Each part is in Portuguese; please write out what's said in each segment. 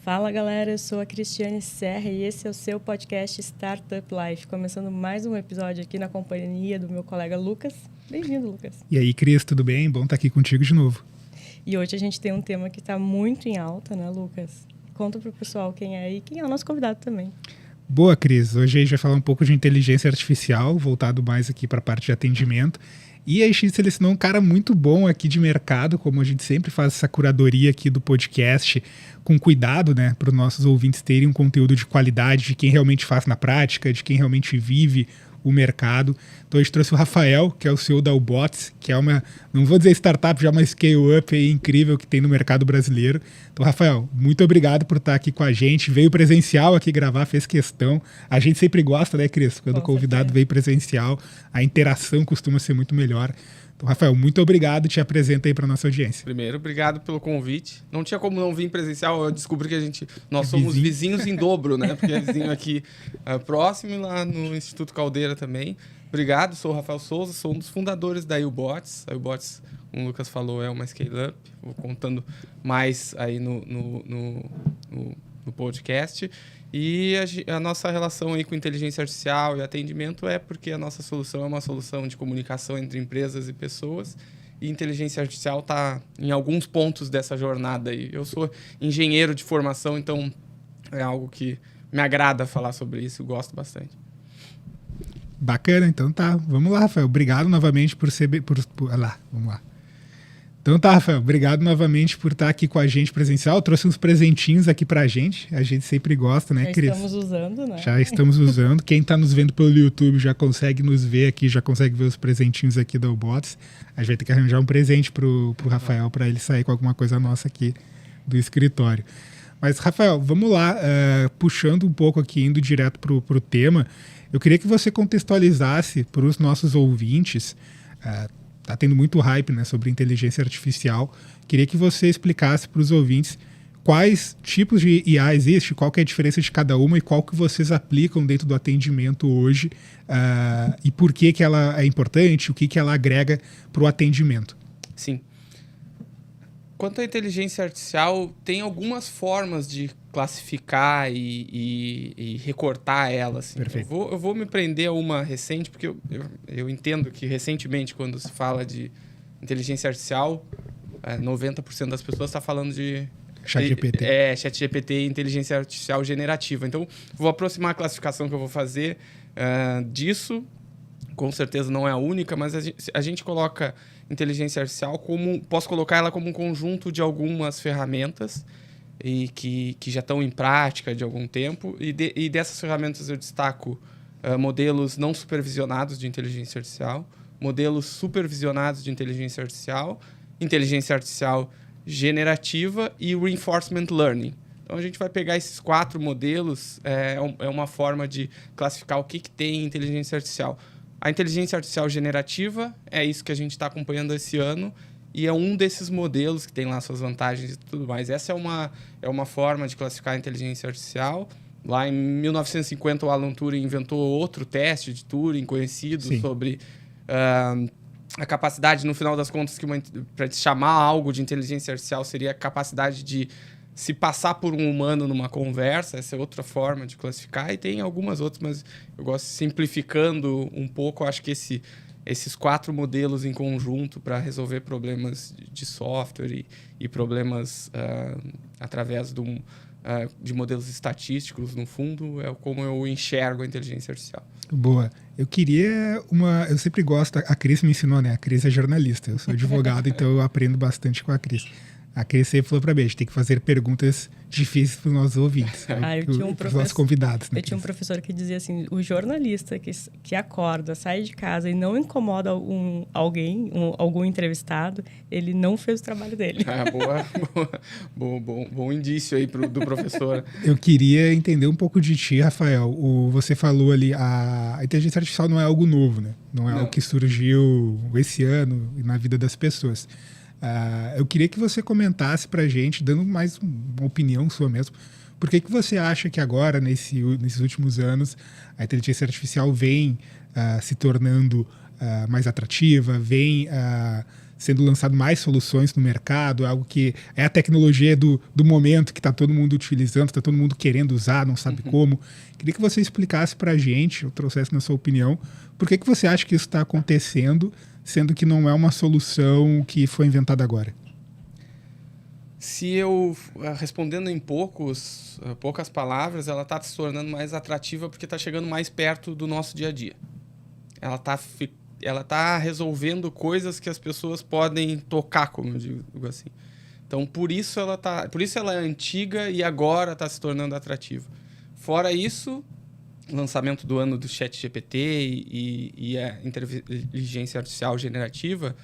Fala galera, eu sou a Cristiane Serra e esse é o seu podcast Startup Life. Começando mais um episódio aqui na companhia do meu colega Lucas. Bem-vindo, Lucas. E aí, Cris, tudo bem? Bom estar aqui contigo de novo. E hoje a gente tem um tema que está muito em alta, né, Lucas? Conta para o pessoal quem é e quem é o nosso convidado também. Boa, Cris. Hoje a gente vai falar um pouco de inteligência artificial, voltado mais aqui para a parte de atendimento. E a gente selecionou um cara muito bom aqui de mercado, como a gente sempre faz essa curadoria aqui do podcast, com cuidado, né, para os nossos ouvintes terem um conteúdo de qualidade, de quem realmente faz na prática, de quem realmente vive o mercado. Então a gente trouxe o Rafael, que é o CEO da Ubots, que é uma, não vou dizer startup, já uma scale-up aí incrível que tem no mercado brasileiro. Então, Rafael, muito obrigado por estar aqui com a gente. Veio presencial aqui gravar, fez questão. A gente sempre gosta, né, Cris? Quando o convidado veio presencial, a interação costuma ser muito melhor. Então, Rafael, muito obrigado. Te apresenta aí para nossa audiência. Primeiro, obrigado pelo convite. Não tinha como não vir presencial. Eu descobri que nós somos vizinhos em dobro, né? Porque é vizinho aqui próximo e lá no Instituto Caldeira também. Obrigado, sou o Rafael Souza, sou um dos fundadores da Ubots. A Ubots, como o Lucas falou, é uma scale-up. Vou contando mais aí no podcast. E a nossa relação aí com inteligência artificial e atendimento é porque a nossa solução é uma solução de comunicação entre empresas e pessoas. E inteligência artificial está em alguns pontos dessa jornada aí. Eu sou engenheiro de formação, então é algo que me agrada falar sobre isso, eu gosto bastante. Bacana, então tá. Vamos lá, Rafael. Obrigado novamente por ser... vamos lá. Então tá, Rafael, obrigado novamente por estar aqui com a gente presencial. Eu trouxe uns presentinhos aqui pra gente. A gente sempre gosta, né, Cris? Já estamos usando, né? Já estamos usando. Quem tá nos vendo pelo YouTube já consegue nos ver aqui, já consegue ver os presentinhos aqui da Ubots. A gente vai ter que arranjar um presente pro Rafael para ele sair com alguma coisa nossa aqui do escritório. Mas, Rafael, vamos lá, puxando um pouco aqui, indo direto pro tema. Eu queria que você contextualizasse para os nossos ouvintes... Está tendo muito hype, né, sobre inteligência artificial. Queria que você explicasse para os ouvintes quais tipos de IA existe, qual que é a diferença de cada uma e qual que vocês aplicam dentro do atendimento hoje e por que ela é importante, o que ela agrega para o atendimento. Sim. Quanto à inteligência artificial, tem algumas formas de classificar e recortar ela. Assim. Perfeito. Eu vou me prender a uma recente, porque eu entendo que recentemente, quando se fala de inteligência artificial, 90% das pessoas está falando de... ChatGPT. ChatGPT e inteligência artificial generativa. Então, vou aproximar a classificação que eu vou fazer disso. Com certeza não é a única, mas a gente coloca inteligência artificial posso colocar ela como um conjunto de algumas ferramentas e que já estão em prática de algum tempo. E dessas ferramentas eu destaco modelos não supervisionados de inteligência artificial, modelos supervisionados de inteligência artificial generativa e reinforcement learning. Então, a gente vai pegar esses 4 modelos, é uma forma de classificar o que tem em inteligência artificial. A inteligência artificial generativa é isso que a gente está acompanhando esse ano e é um desses modelos que tem lá suas vantagens e tudo mais. Essa é uma forma de classificar a inteligência artificial. Lá em 1950, o Alan Turing inventou outro teste de Turing conhecido Sim. sobre a capacidade, no final das contas, para chamar algo de inteligência artificial seria a capacidade de se passar por um humano numa conversa. Essa é outra forma de classificar. E tem algumas outras, mas eu gosto simplificando um pouco. Eu acho que esses 4 modelos em conjunto para resolver problemas de software e problemas através de modelos estatísticos, no fundo, é como eu enxergo a inteligência artificial. Boa. Eu sempre gosto, a Cris me ensinou, né? A Cris é jornalista, eu sou advogado, então eu aprendo bastante com a Cris. A Cris sempre falou para mim, a gente tem que fazer perguntas difíceis para os nossos ouvintes, para os nossos convidados. Né, eu tinha um professor que dizia assim, o jornalista que acorda, sai de casa e não incomoda algum entrevistado, ele não fez o trabalho dele. Bom indício aí do professor. Eu queria entender um pouco de ti, Rafael. Você falou ali, a inteligência artificial não é algo novo, né? Não é algo que surgiu esse ano na vida das pessoas. Eu queria que você comentasse para a gente, dando mais uma opinião sua mesmo, por que você acha que agora, nesses últimos anos, a inteligência artificial vem se tornando mais atrativa, vem sendo lançado mais soluções no mercado, algo que é a tecnologia do momento que está todo mundo utilizando, está todo mundo querendo usar, não sabe como. Queria que você explicasse para a gente, ou trouxesse na sua opinião, por que você acha que isso está acontecendo, sendo que não é uma solução que foi inventada agora? Se eu, respondendo em poucas palavras, ela está se tornando mais atrativa porque está chegando mais perto do nosso dia a dia. Ela tá resolvendo coisas que as pessoas podem tocar, como eu digo assim. Então, por isso ela é antiga e agora está se tornando atrativa. Fora isso, lançamento do ano do ChatGPT e a inteligência artificial generativa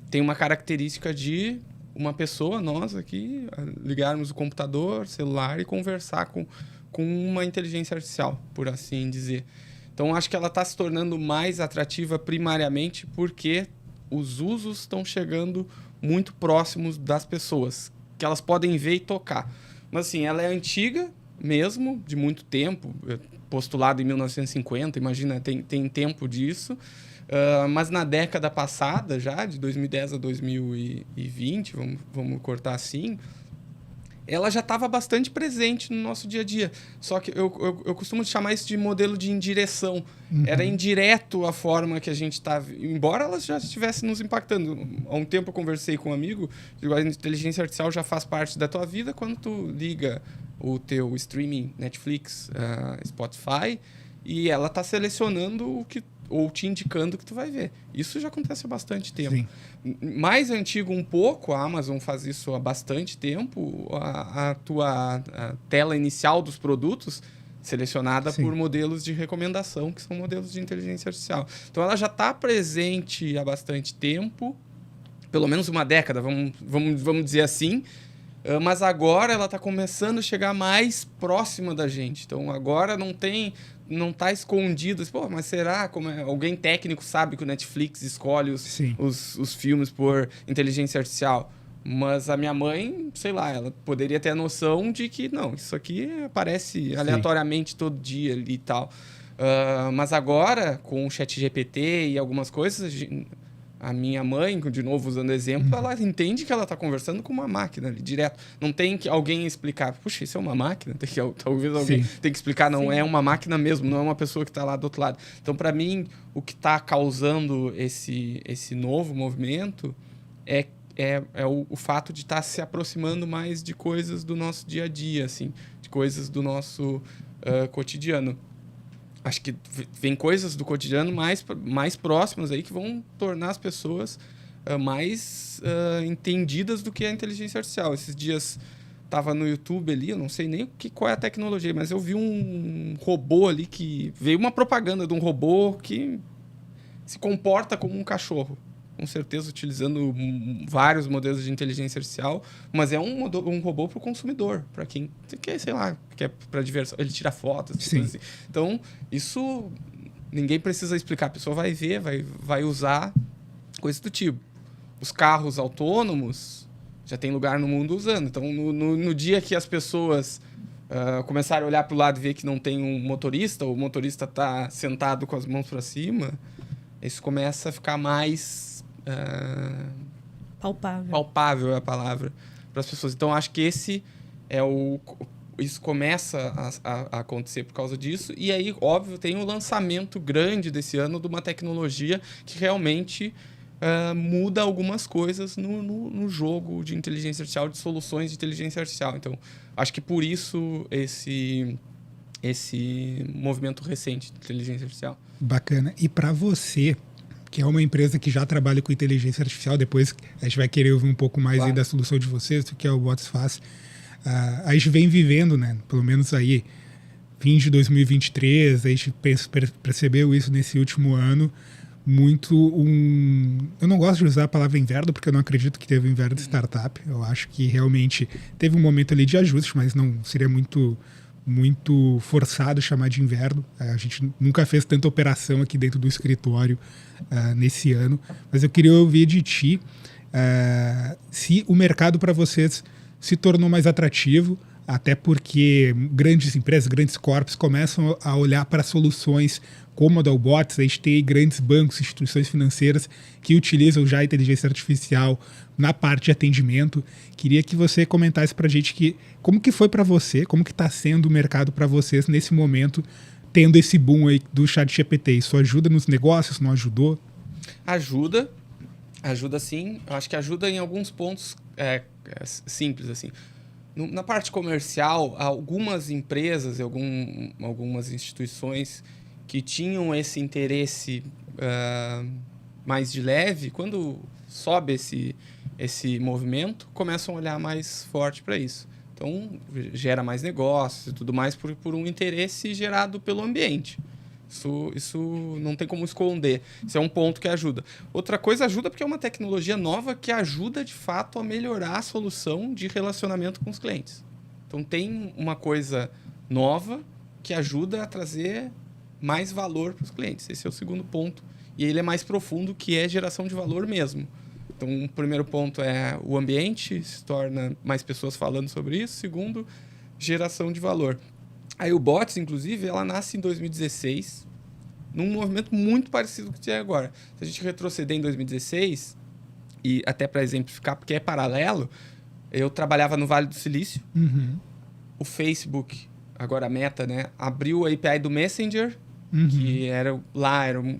tem uma característica de uma pessoa, nós aqui, ligarmos o computador, celular e conversar com uma inteligência artificial, por assim dizer. Então, acho que ela está se tornando mais atrativa primariamente porque os usos estão chegando muito próximos das pessoas, que elas podem ver e tocar. Mas, assim, ela é antiga mesmo, de muito tempo, postulado em 1950, imagina, tem tempo disso. Mas na década passada, já, de 2010 a 2020, vamos cortar assim, ela já estava bastante presente no nosso dia a dia. Só que eu costumo chamar isso de modelo de indireção. Era indireto a forma que a gente estava... Embora ela já estivesse nos impactando. Há um tempo eu conversei com um amigo, a inteligência artificial já faz parte da tua vida quando tu liga o teu streaming, Netflix, Spotify, e ela está selecionando o que ou te indicando o que tu vai ver. Isso já acontece há bastante tempo. Sim. Mais antigo um pouco, a Amazon faz isso há bastante tempo, a tua tela inicial dos produtos selecionada Sim. por modelos de recomendação, que são modelos de inteligência artificial. Então, ela já está presente há bastante tempo, pelo menos uma década, vamos dizer assim, mas agora ela está começando a chegar mais próxima da gente. Então, agora não está escondido. Pô, mas será? Alguém técnico sabe que o Netflix escolhe os filmes por inteligência artificial? Mas a minha mãe, sei lá, ela poderia ter a noção de que, não, isso aqui aparece aleatoriamente todo dia ali e tal. Mas agora, com o ChatGPT e algumas coisas, a minha mãe, de novo usando exemplo, ela entende que ela está conversando com uma máquina ali, direto. Não tem que alguém explicar, puxa, isso é uma máquina? Talvez alguém tem que explicar, não é uma máquina mesmo, não é uma pessoa que está lá do outro lado. Então, para mim, o que está causando esse novo movimento é o fato de estar se aproximando mais de coisas do nosso dia a dia, assim, de coisas do nosso cotidiano. Acho que vem coisas do cotidiano mais próximas aí que vão tornar as pessoas mais entendidas do que a inteligência artificial. Esses dias estava no YouTube ali, eu não sei nem qual é a tecnologia, mas eu vi um robô ali que... Veio uma propaganda de um robô que se comporta como um cachorro. Com certeza utilizando vários modelos de inteligência artificial, mas é um robô para o consumidor, para quem quer, sei lá, quer para diversão. Ele tira fotos, coisas assim. Então, isso ninguém precisa explicar. A pessoa vai ver, vai usar, coisas do tipo. Os carros autônomos já tem lugar no mundo usando. Então, no dia que as pessoas começarem a olhar para o lado e ver que não tem um motorista, ou o motorista está sentado com as mãos para cima, isso começa a ficar mais... palpável é a palavra para as pessoas. Então, acho que isso começa a acontecer por causa disso. E aí, óbvio, tem o lançamento grande desse ano de uma tecnologia que realmente muda algumas coisas no jogo de inteligência artificial, de soluções de inteligência artificial. Então, acho que por isso esse movimento recente de inteligência artificial. Bacana. E para você, que é uma empresa que já trabalha com inteligência artificial, depois a gente vai querer ouvir um pouco mais aí da solução de vocês, do que é o Bots faz. A gente vem vivendo, né, pelo menos aí, fim de 2023, a gente percebeu isso nesse último ano, muito eu não gosto de usar a palavra inverno, porque eu não acredito que teve inverno de startup. Eu acho que realmente teve um momento ali de ajuste, mas não seria muito forçado chamar de inverno. A gente nunca fez tanta operação aqui dentro do escritório nesse ano, mas eu queria ouvir de ti se o mercado para vocês se tornou mais atrativo, até porque grandes empresas, grandes corpos começam a olhar para soluções como a da Bots. A gente tem grandes bancos, instituições financeiras que utilizam já a inteligência artificial na parte de atendimento. Queria que você comentasse para a gente como que foi para você, como que está sendo o mercado para vocês nesse momento, tendo esse boom aí do ChatGPT. Isso ajuda nos negócios, não ajudou? Ajuda sim. Eu acho que ajuda em alguns pontos simples, assim. Na parte comercial, algumas empresas e algumas instituições que tinham esse interesse mais de leve, quando sobe esse movimento, começam a olhar mais forte para isso. Então, gera mais negócios e tudo mais por um interesse gerado pelo ambiente. Isso não tem como esconder. Isso é um ponto que ajuda. Outra coisa ajuda porque é uma tecnologia nova que ajuda, de fato, a melhorar a solução de relacionamento com os clientes. Então, tem uma coisa nova que ajuda a trazer mais valor para os clientes. Esse é o segundo ponto. E ele é mais profundo, que é geração de valor mesmo. Então, o primeiro ponto é o ambiente, se torna mais pessoas falando sobre isso. Segundo, geração de valor. Aí o Bots, inclusive, ela nasce em 2016, num movimento muito parecido com o que tem agora. Se a gente retroceder em 2016, e até para exemplificar, porque é paralelo, eu trabalhava no Vale do Silício. O Facebook, agora a Meta, né, abriu a API do Messenger, que era o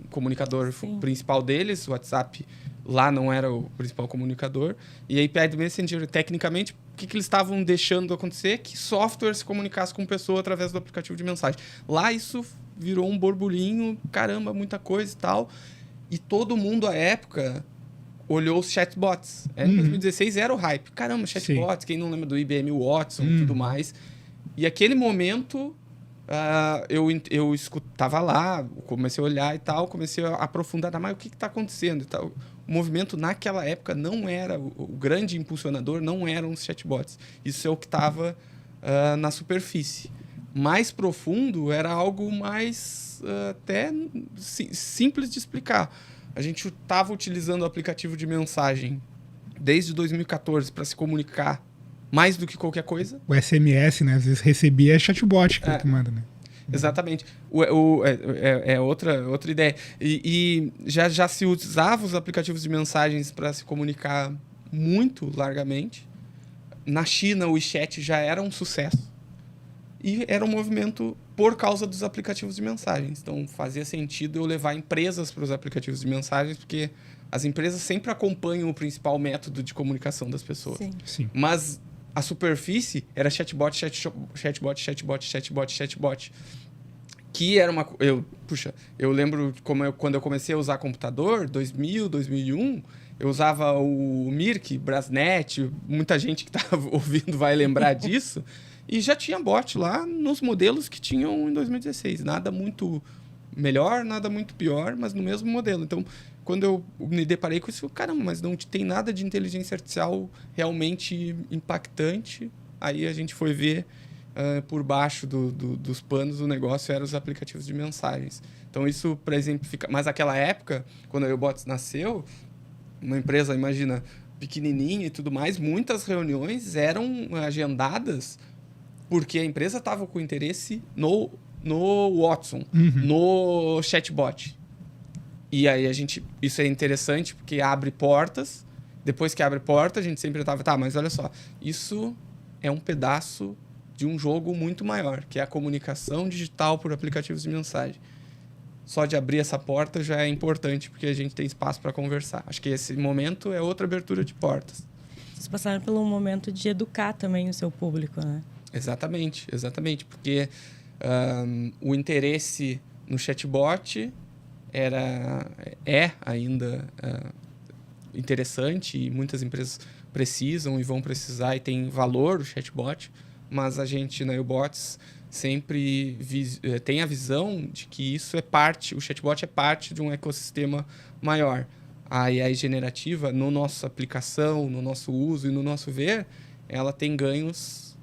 comunicador principal deles. O WhatsApp lá não era o principal comunicador. E a API do Messenger, tecnicamente, o que eles estavam deixando acontecer? Que software se comunicasse com pessoa através do aplicativo de mensagem. Lá isso virou um borbulhinho, caramba, muita coisa e tal. E todo mundo, à época, olhou os chatbots. Em 2016 era o hype. Caramba, chatbots, quem não lembra do IBM Watson e tudo mais. E aquele momento, eu escutava lá, comecei a olhar e tal, comecei a aprofundar, mas o que está acontecendo e tal. O movimento naquela época não era, o grande impulsionador não eram os chatbots. Isso é o que estava na superfície. Mais profundo era algo mais até simples de explicar. A gente estava utilizando o aplicativo de mensagem desde 2014 para se comunicar mais do que qualquer coisa. O SMS, né? Às vezes recebia chatbot que manda, né? Exatamente. É outra ideia. E já se usava os aplicativos de mensagens para se comunicar muito largamente. Na China, o WeChat já era um sucesso. E era um movimento por causa dos aplicativos de mensagens. Então, fazia sentido eu levar empresas para os aplicativos de mensagens, porque as empresas sempre acompanham o principal método de comunicação das pessoas. Sim. Mas a superfície era chatbot. Que era uma... Eu lembro quando eu comecei a usar computador, 2000, 2001, eu usava o Mirk, Brasnet, muita gente que estava ouvindo vai lembrar disso, e já tinha bot lá nos modelos que tinham em 2016. Nada muito melhor, nada muito pior, mas no mesmo modelo. Então, quando eu me deparei com isso, caramba, mas não tem nada de inteligência artificial realmente impactante. Aí a gente foi ver por baixo dos panos, o negócio era os aplicativos de mensagens. Então, isso para exemplificar. Mas naquela época, quando a Bots nasceu, uma empresa, imagina, pequenininha e tudo mais, muitas reuniões eram agendadas porque a empresa estava com interesse no Watson, no chatbot. E aí isso é interessante porque abre portas. Depois que abre porta, a gente sempre estava, mas olha só, isso é um pedaço de um jogo muito maior, que é a comunicação digital por aplicativos de mensagem. Só de abrir essa porta já é importante, porque a gente tem espaço para conversar. Acho que esse momento é outra abertura de portas. Vocês passaram pelo momento de educar também o seu público, né? Exatamente, porque o interesse no chatbot é ainda interessante, e muitas empresas precisam e vão precisar, e tem valor o chatbot, mas a gente na YouBots sempre tem a visão de que isso o chatbot é parte de um ecossistema maior. A AI generativa, no nossa aplicação, no nosso uso e no nosso ver, ela tem ganhos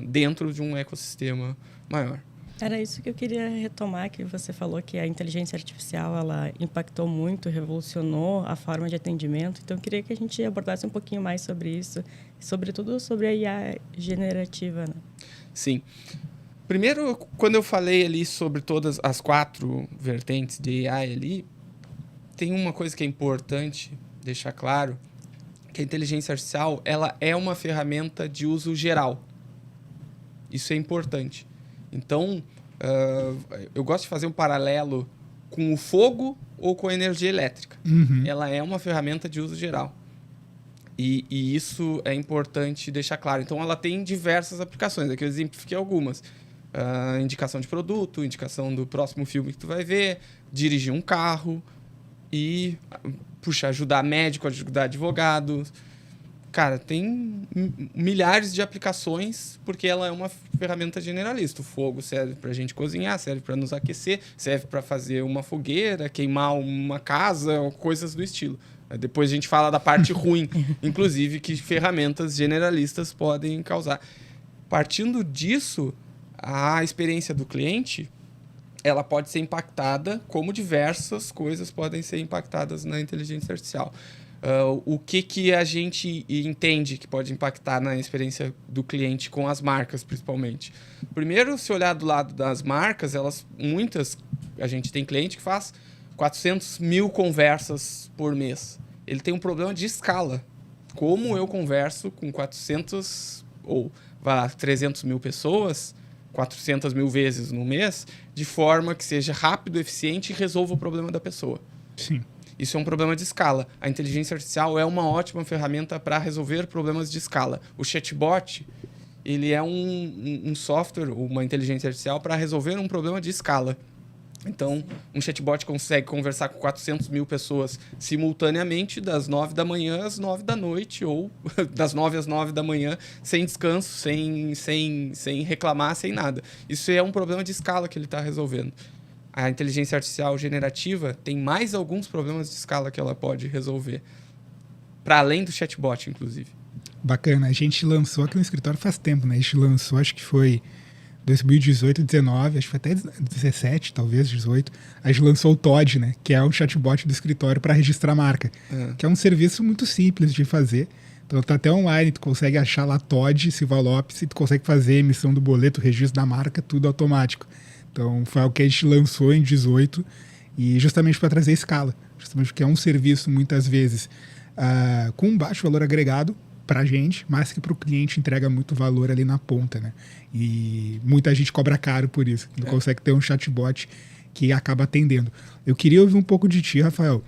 dentro de um ecossistema maior. Era isso que eu queria retomar, que você falou que a inteligência artificial ela impactou muito, revolucionou a forma de atendimento. Então, eu queria que a gente abordasse um pouquinho mais sobre isso. sobretudo sobre a IA generativa, né? Sim. Primeiro, quando eu falei ali sobre todas as 4 vertentes de AI ali, tem uma coisa que é importante deixar claro, que a inteligência artificial ela é uma ferramenta de uso geral. Isso é importante. Então, eu gosto de fazer um paralelo com o fogo ou com a energia elétrica. Ela é uma ferramenta de uso geral. E isso é importante deixar claro. Então, ela tem diversas aplicações. Aqui eu exemplifiquei algumas. Indicação de produto, indicação do próximo filme que tu vai ver, dirigir um carro e, ajudar médico, ajudar advogados. Cara, tem milhares de aplicações porque ela é uma ferramenta generalista. O fogo serve para a gente cozinhar, serve para nos aquecer, serve para fazer uma fogueira, queimar uma casa, coisas do estilo. Depois a gente fala da parte ruim, inclusive, que ferramentas generalistas podem causar. Partindo disso, a experiência do cliente ela pode ser impactada como diversas coisas podem ser impactadas na inteligência artificial. O que a gente entende que pode impactar na experiência do cliente com as marcas, principalmente? Primeiro, se olhar do lado das marcas, muitas, a gente tem cliente que faz 400 mil conversas por mês. Ele tem um problema de escala. Como eu converso com 400 ou 300 mil pessoas, 400 mil vezes no mês, de forma que seja rápido, eficiente e resolva o problema da pessoa. Sim. Isso é um problema de escala. A inteligência artificial é uma ótima ferramenta para resolver problemas de escala. O chatbot, ele é um software, uma inteligência artificial para resolver um problema de escala. Então, um chatbot consegue conversar com 400 mil pessoas simultaneamente, das 9 da manhã às 9 da noite, ou das 9 às 9 da manhã, sem descanso, sem reclamar, sem nada. Isso é um problema de escala que ele está resolvendo. A inteligência artificial generativa tem mais alguns problemas de escala que ela pode resolver, para além do chatbot, inclusive. Bacana. A gente lançou aqui no escritório faz tempo, né? A gente lançou, acho que foi 2018, 19, acho que foi até 17, talvez 18. A gente lançou o Todd, né? Que é um chatbot do escritório para registrar a marca. Que é um serviço muito simples de fazer. Então tá até online, tu consegue achar lá Todd, Silva Lopes, e tu consegue fazer a emissão do boleto, o registro da marca, tudo automático. Então, foi algo que a gente lançou em 18 e justamente para trazer escala. Justamente porque é um serviço, muitas vezes, com um baixo valor agregado para a gente, mas que para o cliente entrega muito valor ali na ponta, né? E muita gente cobra caro por isso. Não consegue ter um chatbot que acaba atendendo. Eu queria ouvir um pouco de ti, Rafael.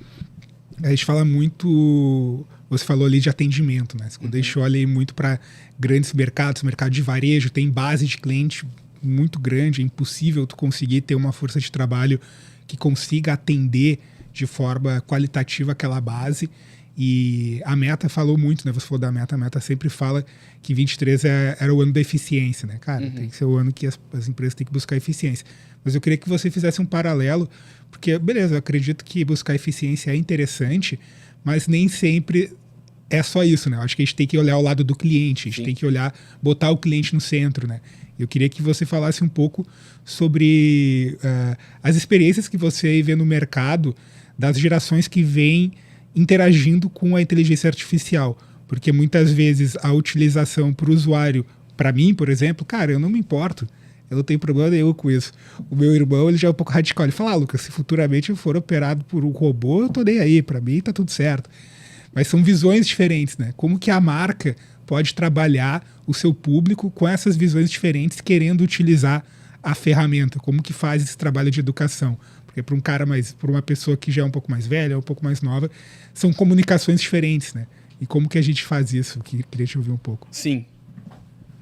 A gente fala muito... Você falou ali de atendimento, né? Você deixou ali muito para grandes mercados, mercado de varejo, tem base de cliente muito grande, é impossível tu conseguir ter uma força de trabalho que consiga atender de forma qualitativa aquela base. E a Meta falou muito, né? Você falou da Meta, a Meta sempre fala que 23 era o ano da eficiência, né? Cara, tem que ser o ano que as empresas têm que buscar eficiência. Mas eu queria que você fizesse um paralelo, porque, beleza, eu acredito que buscar eficiência é interessante, mas nem sempre é só isso, né? Eu acho que a gente tem que olhar o lado do cliente, a gente tem que botar o cliente no centro, né? Eu queria que você falasse um pouco sobre as experiências que você vê no mercado das gerações que vêm interagindo com a inteligência artificial. Porque muitas vezes a utilização para o usuário, para mim, por exemplo, cara, eu não me importo. Eu não tenho problema nenhum com isso. O meu irmão, ele já é um pouco radical. Ele fala, Lucas, se futuramente eu for operado por um robô, eu tô nem aí. Para mim tá tudo certo. Mas são visões diferentes, né? Como que a marca pode trabalhar o seu público com essas visões diferentes, querendo utilizar a ferramenta? Como que faz esse trabalho de educação? Porque para uma pessoa que já é um pouco mais velha, um pouco mais nova, são comunicações diferentes, né? E como que a gente faz isso? Queria te ouvir um pouco. Sim.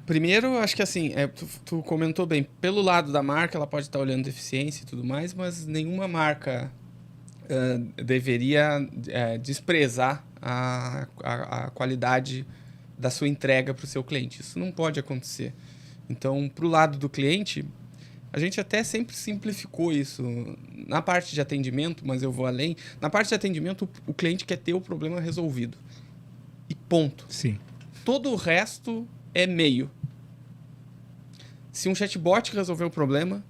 Primeiro, acho que assim, tu comentou bem, pelo lado da marca, ela pode estar olhando eficiência e tudo mais, mas nenhuma marca deveria desprezar a qualidade da sua entrega para o seu cliente. Isso não pode acontecer. Então, para o lado do cliente, a gente até sempre simplificou isso. Na parte de atendimento, mas eu vou além, na parte de atendimento, o cliente quer ter o problema resolvido. E ponto. Sim. Todo o resto é meio. Se um chatbot resolver o problema,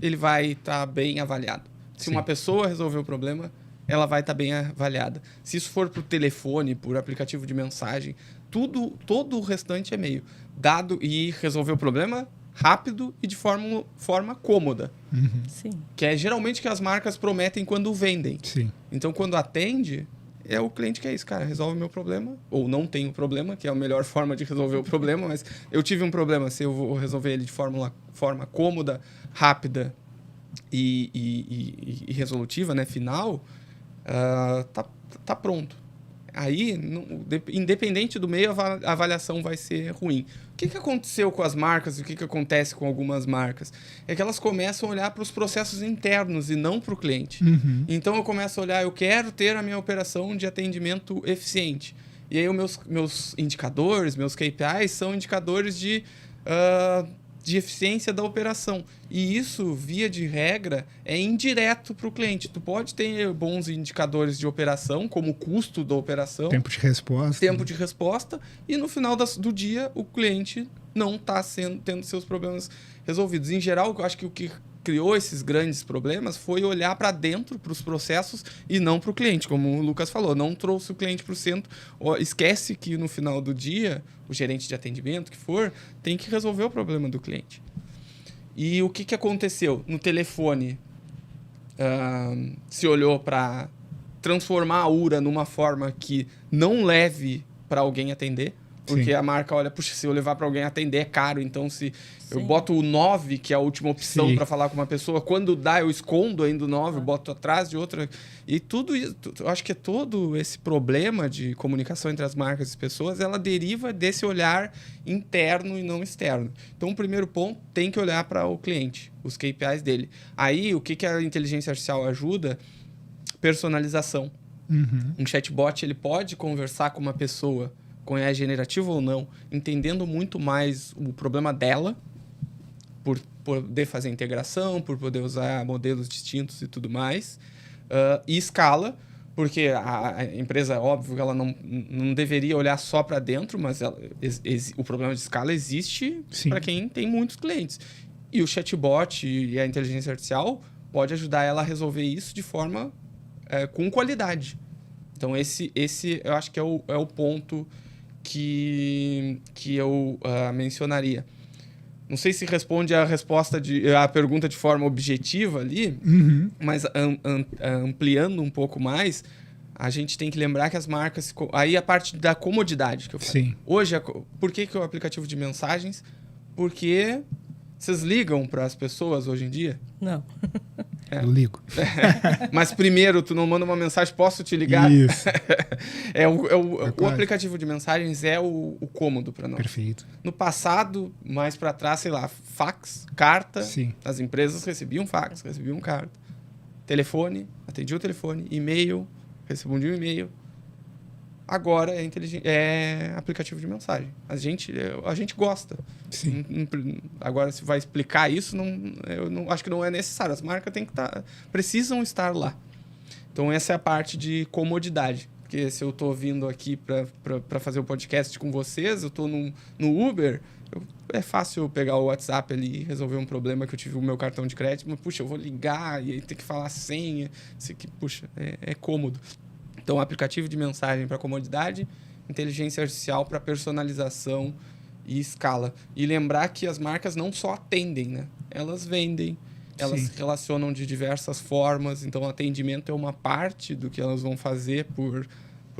ele vai estar bem avaliado. Se uma pessoa resolver o problema, ela vai estar bem avaliada. Se isso for por telefone, por aplicativo de mensagem, todo o restante é meio. Dado e resolver o problema rápido e de forma cômoda. Sim. Que é geralmente o que as marcas prometem quando vendem. Sim. Então, quando atende, é o cliente que é isso, cara, resolve o meu problema, ou não tenho problema, que é a melhor forma de resolver o problema, mas eu tive um problema, se eu vou resolver ele de forma cômoda, rápida e resolutiva, né, final, tá pronto. Aí, independente do meio, a avaliação vai ser ruim. O que aconteceu com as marcas e o que acontece com algumas marcas? É que elas começam a olhar para os processos internos e não para o cliente. Então, eu começo a olhar, eu quero ter a minha operação de atendimento eficiente. E aí, os meus indicadores, meus KPIs, são indicadores de eficiência da operação. E isso, via de regra, é indireto para o cliente. Tu pode ter bons indicadores de operação, como o custo da operação. Tempo de resposta. E no final do dia, o cliente não está tendo seus problemas resolvidos. Em geral, eu acho que o que criou esses grandes problemas foi olhar para dentro, para os processos, e não para o cliente. Como o Lucas falou, não trouxe o cliente para o centro. Esquece que no final do dia, o gerente de atendimento, que for, tem que resolver o problema do cliente. E o que aconteceu? No telefone, se olhou para transformar a URA numa forma que não leve para alguém atender. Porque Sim. a marca olha, puxa, se eu levar para alguém atender é caro, então se Sim. eu boto o 9, que é a última opção para falar com uma pessoa, quando dá eu escondo ainda o 9, boto atrás de outra. E tudo isso, eu acho que todo esse problema de comunicação entre as marcas e as pessoas, ela deriva desse olhar interno e não externo. Então, o primeiro ponto, tem que olhar para o cliente, os KPIs dele. Aí, o que a inteligência artificial ajuda? Personalização. Um chatbot, ele pode conversar com uma pessoa com AI generativo ou não, entendendo muito mais o problema dela, por poder fazer integração, por poder usar modelos distintos e tudo mais, e escala, porque a empresa, óbvio, ela não deveria olhar só para dentro, mas o problema de escala existe para quem tem muitos clientes. E o chatbot e a inteligência artificial pode ajudar ela a resolver isso de forma com qualidade. Então, esse eu acho que é o ponto que eu mencionaria. Não sei se responde a pergunta de forma objetiva ali, mas ampliando um pouco mais, a gente tem que lembrar que as marcas... Aí a parte da comodidade que eu falei. Sim. Hoje, por que o aplicativo de mensagens? Porque vocês ligam para as pessoas hoje em dia? Não. Eu ligo. Mas primeiro, tu não manda uma mensagem, posso te ligar? Isso. O aplicativo de mensagens é o cômodo para nós. Perfeito. No passado, mais para trás, sei lá, fax, carta. Sim. As empresas recebiam fax, recebiam carta. Telefone, atendia o telefone. E-mail, respondia um e-mail. Agora é aplicativo de mensagem. A gente gosta. Sim. Agora, se vai explicar isso, eu não acho que não é necessário. As marcas precisam estar lá. Então, essa é a parte de comodidade. Porque se eu estou vindo aqui para fazer o podcast com vocês, eu estou no Uber, é fácil eu pegar o WhatsApp ali e resolver um problema que eu tive o meu cartão de crédito. Mas, puxa, eu vou ligar e aí ter que falar a senha. Puxa, é cômodo. Então, aplicativo de mensagem para comodidade, inteligência artificial para personalização e escala. E lembrar que as marcas não só atendem, né? Elas vendem, elas se relacionam de diversas formas. Então, o atendimento é uma parte do que elas vão fazer por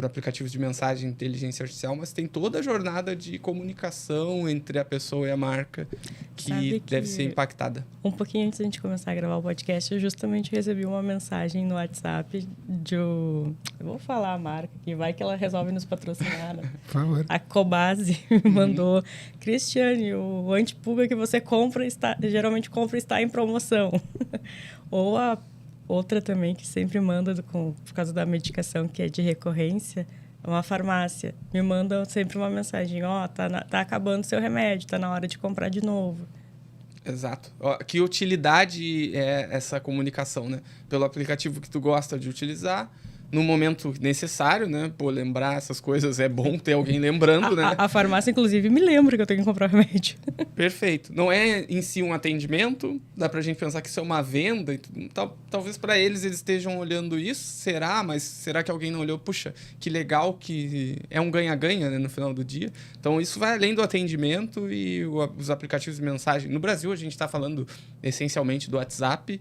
aplicativos de mensagem e inteligência artificial, mas tem toda a jornada de comunicação entre a pessoa e a marca que deve ser impactada. Um pouquinho antes da gente começar a gravar o podcast, eu justamente recebi uma mensagem no WhatsApp eu vou falar a marca, que vai que ela resolve nos patrocinar, né? Por favor. A Cobase me mandou: Cristiane, o antipulga que você geralmente compra está em promoção. Ou a outra também que sempre manda, por causa da medicação que é de recorrência, uma farmácia. Me manda sempre uma mensagem: tá acabando seu remédio, tá na hora de comprar de novo. Exato. Que utilidade é essa comunicação, né? Pelo aplicativo que tu gosta de utilizar, no momento necessário, né? Pô, lembrar essas coisas é bom ter alguém lembrando, né? A farmácia, inclusive, me lembra que eu tenho que comprar remédio. Perfeito. Não é em si um atendimento, dá pra gente pensar que isso é uma venda. Talvez para eles estejam olhando isso, será? Mas será que alguém não olhou? Puxa, que legal, que é um ganha-ganha, né, no final do dia. Então, isso vai além do atendimento e os aplicativos de mensagem. No Brasil, a gente está falando essencialmente do WhatsApp.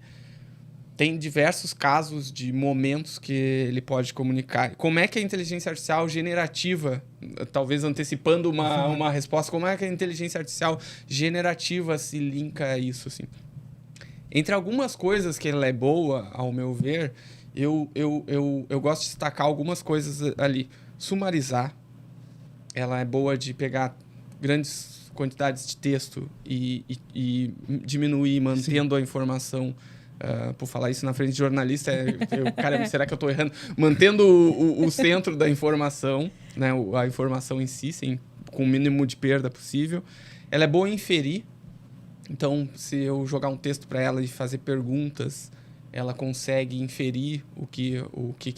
Tem diversos casos de momentos que ele pode comunicar. Como é que a inteligência artificial generativa, talvez antecipando uma resposta, como é que a inteligência artificial generativa se linka a isso? Assim? Entre algumas coisas que ela é boa, ao meu ver, eu gosto de destacar algumas coisas ali. Sumarizar. Ela é boa de pegar grandes quantidades de texto e diminuir, mantendo a informação. Por falar isso na frente de jornalista, cara, será que eu estou errando? Mantendo o centro da informação, né? A informação em si, com o mínimo de perda possível. Ela é boa em inferir. Então, se eu jogar um texto para ela e fazer perguntas, ela consegue inferir o que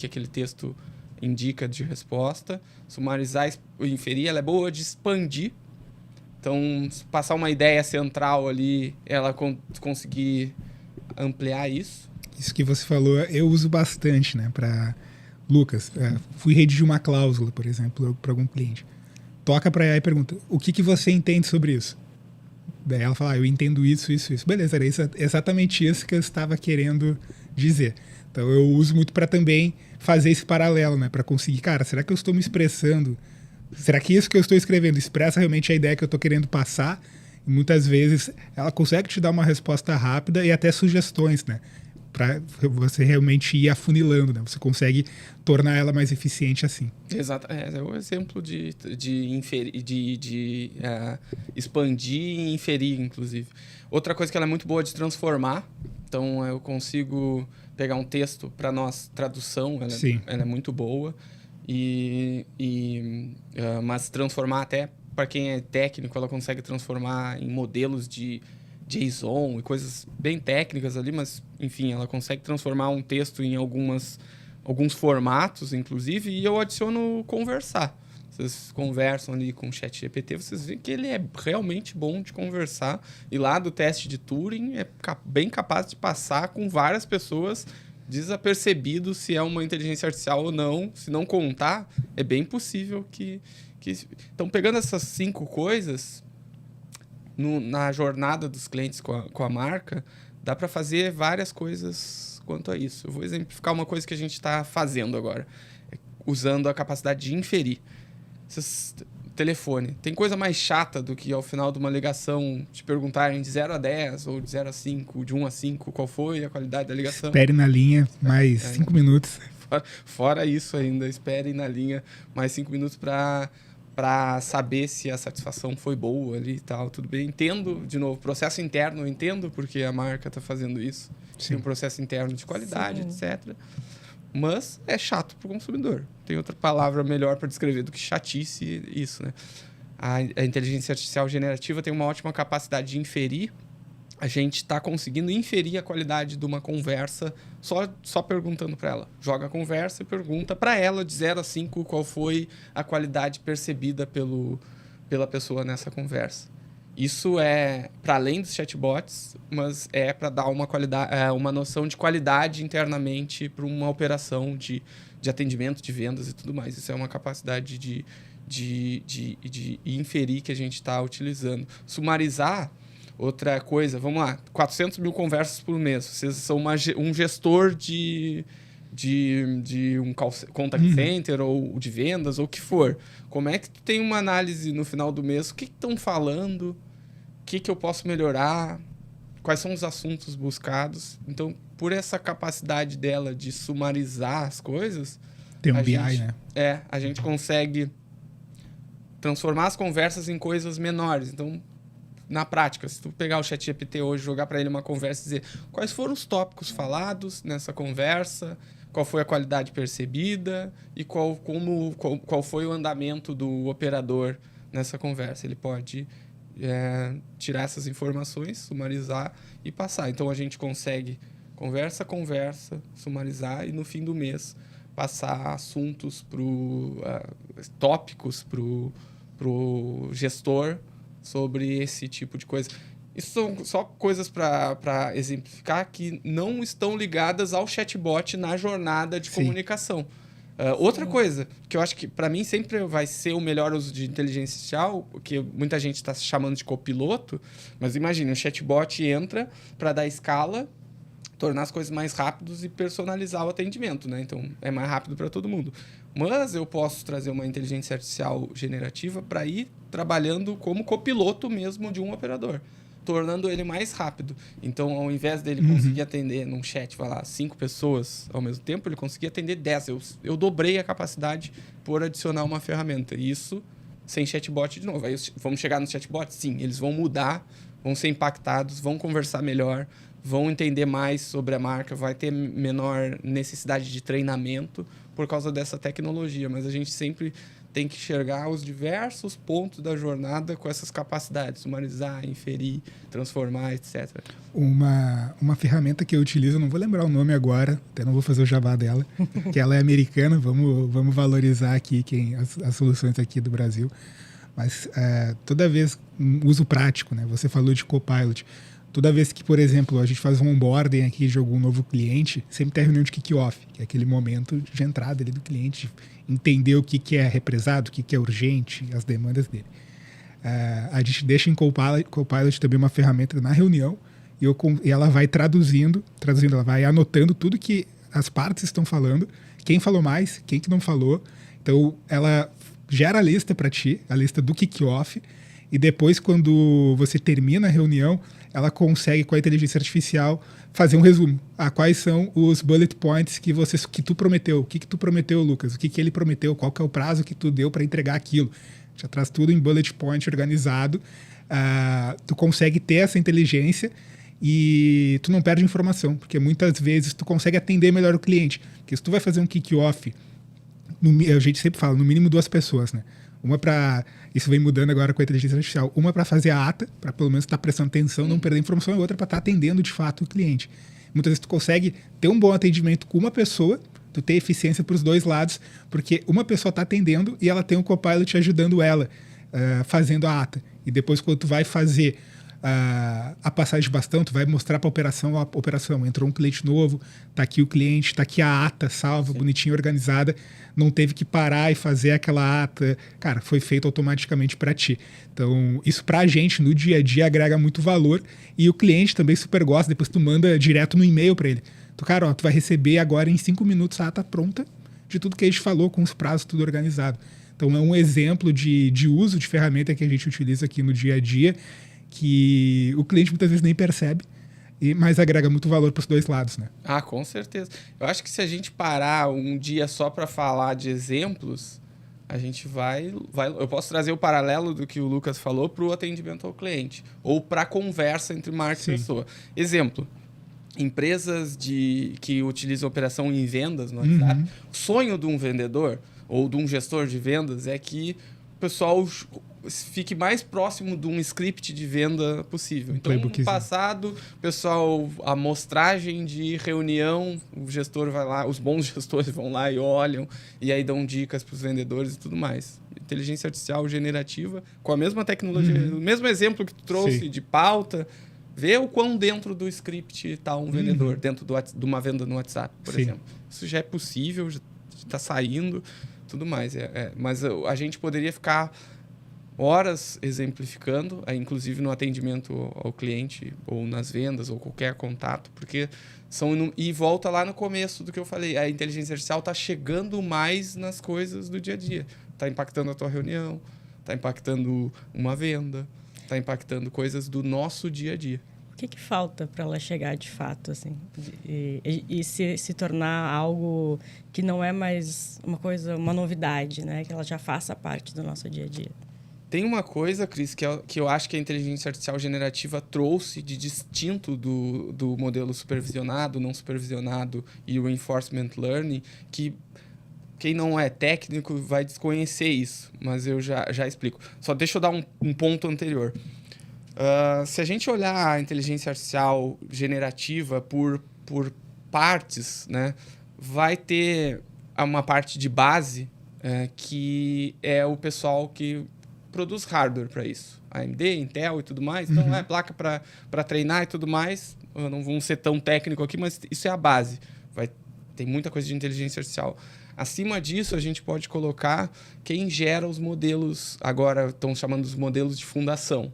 aquele texto indica de resposta. Sumarizar e inferir. Ela é boa de expandir. Então, passar uma ideia central ali, ela conseguir ampliar isso. Isso que você falou, eu uso bastante, né? Para Lucas, fui redigir uma cláusula, por exemplo, para algum cliente. Toca para ela e pergunta: o que você entende sobre isso? Daí ela fala: eu entendo isso. Beleza, era exatamente isso que eu estava querendo dizer. Então eu uso muito para também fazer esse paralelo, né? Para conseguir, cara, será que eu estou me expressando? Será que isso que eu estou escrevendo expressa realmente a ideia que eu estou querendo passar? E muitas vezes ela consegue te dar uma resposta rápida e até sugestões, né? Para você realmente ir afunilando, né? Você consegue tornar ela mais eficiente assim. Exato. É o exemplo de expandir e inferir, inclusive. Outra coisa que ela é muito boa de transformar. Então, eu consigo pegar um texto para nós, tradução, ela é muito boa. Mas transformar até... Para quem é técnico, ela consegue transformar em modelos de JSON e coisas bem técnicas ali, mas, enfim, ela consegue transformar um texto em alguns formatos, inclusive, e eu adiciono conversar. Vocês conversam ali com o ChatGPT, vocês veem que ele é realmente bom de conversar. E lá do teste de Turing é bem capaz de passar com várias pessoas desapercebido se é uma inteligência artificial ou não. Se não contar, é bem possível que... Então, pegando essas 5 coisas, na jornada dos clientes com a marca, dá para fazer várias coisas quanto a isso. Eu vou exemplificar uma coisa que a gente está fazendo agora, usando a capacidade de inferir. Telefone. Tem coisa mais chata do que ao final de uma ligação te perguntarem de 0 a 10 ou de 0 a 5, de 1 a 5, qual foi a qualidade da ligação. Espere na linha mais 5 minutos. Fora isso ainda, espere na linha mais 5 minutos para saber se a satisfação foi boa ali e tal, tudo bem. Entendo, de novo, processo interno, eu entendo porque a marca está fazendo isso. Sim. Tem um processo interno de qualidade, etc. Mas é chato para o consumidor. Tem outra palavra melhor para descrever do que chatice isso, né? A inteligência artificial generativa tem uma ótima capacidade de inferir. A gente está conseguindo inferir a qualidade de uma conversa só perguntando para ela. Joga a conversa e pergunta para ela, de 0 a 5, qual foi a qualidade percebida pela pessoa nessa conversa. Isso é para além dos chatbots, mas é para dar uma noção de qualidade internamente para uma operação de atendimento, de vendas e tudo mais. Isso é uma capacidade de inferir que a gente está utilizando. Sumarizar... Outra coisa, vamos lá, 400 mil conversas por mês. Vocês são um gestor de um contact center ou de vendas ou o que for. Como é que tu tem uma análise no final do mês? O que estão falando? O que eu posso melhorar? Quais são os assuntos buscados? Então, por essa capacidade dela de sumarizar as coisas... Tem um BI, né? A gente consegue transformar as conversas em coisas menores. Então... Na prática, se tu pegar o ChatGPT hoje, jogar para ele uma conversa e dizer quais foram os tópicos falados nessa conversa, qual foi a qualidade percebida e qual foi o andamento do operador nessa conversa. Ele pode tirar essas informações, sumarizar e passar. Então, a gente consegue conversa, sumarizar e no fim do mês passar assuntos tópicos pro gestor sobre esse tipo de coisa. Isso são só coisas para exemplificar que não estão ligadas ao chatbot na jornada de comunicação. Outra coisa, que eu acho que para mim sempre vai ser o melhor uso de inteligência artificial, que muita gente está chamando de copiloto, mas imagine, o chatbot entra para dar escala, tornar as coisas mais rápidas e personalizar o atendimento, né? Então, é mais rápido para todo mundo. Mas eu posso trazer uma inteligência artificial generativa para ir trabalhando como copiloto mesmo de um operador, tornando ele mais rápido. Então, ao invés dele conseguir atender num chat, vai lá, 5 pessoas ao mesmo tempo, ele conseguia atender 10. Eu dobrei a capacidade por adicionar uma ferramenta. Isso sem chatbot de novo. Aí vamos chegar no chatbot? Sim, eles vão mudar, vão ser impactados, vão conversar melhor, vão entender mais sobre a marca, vai ter menor necessidade de treinamento por causa dessa tecnologia. Mas a gente sempre tem que enxergar os diversos pontos da jornada com essas capacidades, sumarizar, inferir, transformar, etc. Uma ferramenta que eu utilizo, não vou lembrar o nome agora, até não vou fazer o jabá dela, que ela é americana, vamos valorizar aqui as soluções aqui do Brasil. Mas toda vez, uso prático, né? Você falou de Copilot. Toda vez que, por exemplo, a gente faz um onboarding aqui de algum novo cliente, sempre tem a reunião de kick-off, que é aquele momento de entrada ali do cliente, entender o que é represado, o que é urgente, as demandas dele. A gente deixa em Copilot também uma ferramenta na reunião e ela vai traduzindo, ela vai anotando tudo que as partes estão falando, quem falou mais, quem que não falou. Então, ela gera a lista para ti, a lista do kick-off, e depois, quando você termina a reunião, ela consegue, com a inteligência artificial, fazer um resumo. Quais são os bullet points que tu prometeu? O que tu prometeu, Lucas? O que ele prometeu? Qual que é o prazo que tu deu para entregar aquilo? Já traz tudo em bullet point organizado. Tu consegue ter essa inteligência e tu não perde informação, porque muitas vezes tu consegue atender melhor o cliente. Porque se tu vai fazer um kick-off, a gente sempre fala, no mínimo 2 pessoas, né? Uma para... Isso vem mudando agora com a inteligência artificial. Uma para fazer a ata, para pelo menos estar prestando atenção, não perder informação, e outra para estar atendendo de fato o cliente. Muitas vezes tu consegue ter um bom atendimento com uma pessoa, tu ter eficiência para os 2 lados, porque uma pessoa está atendendo e ela tem um Copilot ajudando ela, fazendo a ata. E depois, quando tu vai fazer a passagem de bastão, tu vai mostrar para a operação. Entrou um cliente novo, tá aqui o cliente, tá aqui a ata salva, bonitinha, organizada, não teve que parar e fazer aquela ata. Cara, foi feito automaticamente para ti. Então, isso para a gente, no dia a dia, agrega muito valor e o cliente também super gosta, depois tu manda direto no e-mail para ele. Tu, cara, tu vai receber agora em 5 minutos a ata pronta de tudo que a gente falou, com os prazos tudo organizado. Então, é um exemplo de uso de ferramenta que a gente utiliza aqui no dia a dia, que o cliente muitas vezes nem percebe, mas agrega muito valor para os 2 lados, né? Com certeza. Eu acho que se a gente parar um dia só para falar de exemplos, a gente vai... Eu posso trazer o paralelo do que o Lucas falou para o atendimento ao cliente, ou para a conversa entre marca e pessoa. Exemplo, empresas que utilizam operação em vendas no WhatsApp, o sonho de um vendedor ou de um gestor de vendas é que o pessoal fique mais próximo de um script de venda possível. Então, no passado, pessoal, a amostragem de reunião, o gestor vai lá, os bons gestores vão lá e olham, e aí dão dicas para os vendedores e tudo mais. Inteligência artificial generativa, com a mesma tecnologia, o mesmo exemplo que tu trouxe de pauta, vê o quão dentro do script está um vendedor, dentro de uma venda no WhatsApp, por exemplo. Isso já é possível, já está saindo, tudo mais. Mas a gente poderia ficar horas exemplificando, inclusive no atendimento ao cliente, ou nas vendas, ou qualquer contato, porque e volta lá no começo do que eu falei, a inteligência artificial está chegando mais nas coisas do dia a dia. Está impactando a tua reunião, está impactando uma venda, está impactando coisas do nosso dia a dia. O que falta para ela chegar de fato, assim, e se tornar algo que não é mais uma novidade, né? Que ela já faça parte do nosso dia a dia? Tem uma coisa, Cris, que eu acho que a inteligência artificial generativa trouxe de distinto do modelo supervisionado, não supervisionado e o reinforcement learning, que quem não é técnico vai desconhecer isso, mas eu já explico. Só deixa eu dar um ponto anterior. Se a gente olhar a inteligência artificial generativa por partes, né, vai ter uma parte de base que é o pessoal que produz hardware para isso. AMD, Intel e tudo mais. Então, placa para treinar e tudo mais. Eu não vou ser tão técnico aqui, mas isso é a base. Tem muita coisa de inteligência artificial. Acima disso, a gente pode colocar quem gera os modelos. Agora estão chamando os modelos de fundação.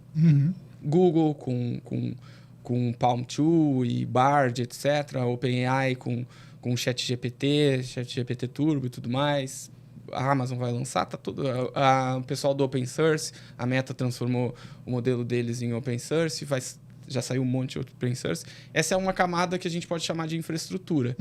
Google com Palm 2 e Bard, etc. OpenAI com ChatGPT, ChatGPT Turbo e tudo mais. A Amazon vai lançar, tá tudo. O pessoal do Open Source, a Meta transformou o modelo deles em Open Source, já saiu um monte de Open Source. Essa é uma camada que a gente pode chamar de infraestrutura.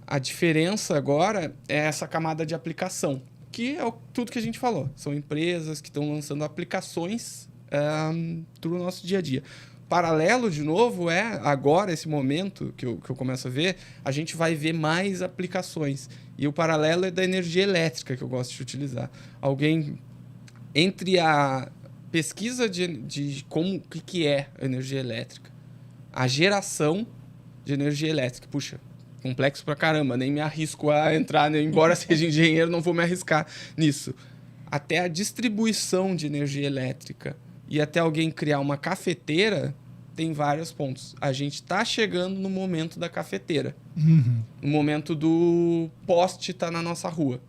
A diferença agora é essa camada de aplicação, que é tudo que a gente falou. São empresas que estão lançando aplicações para o nosso dia a dia. Paralelo, de novo, agora, esse momento que eu começo a ver, a gente vai ver mais aplicações. E o paralelo é da energia elétrica, que eu gosto de utilizar. Entre a pesquisa de como que é a energia elétrica, a geração de energia elétrica. Puxa, complexo pra caramba, nem me arrisco a entrar, né? Embora seja engenheiro, não vou me arriscar nisso. Até a distribuição de energia elétrica e até alguém criar uma cafeteira, tem vários pontos. A gente está chegando no momento da cafeteira. No momento do poste estar na nossa rua.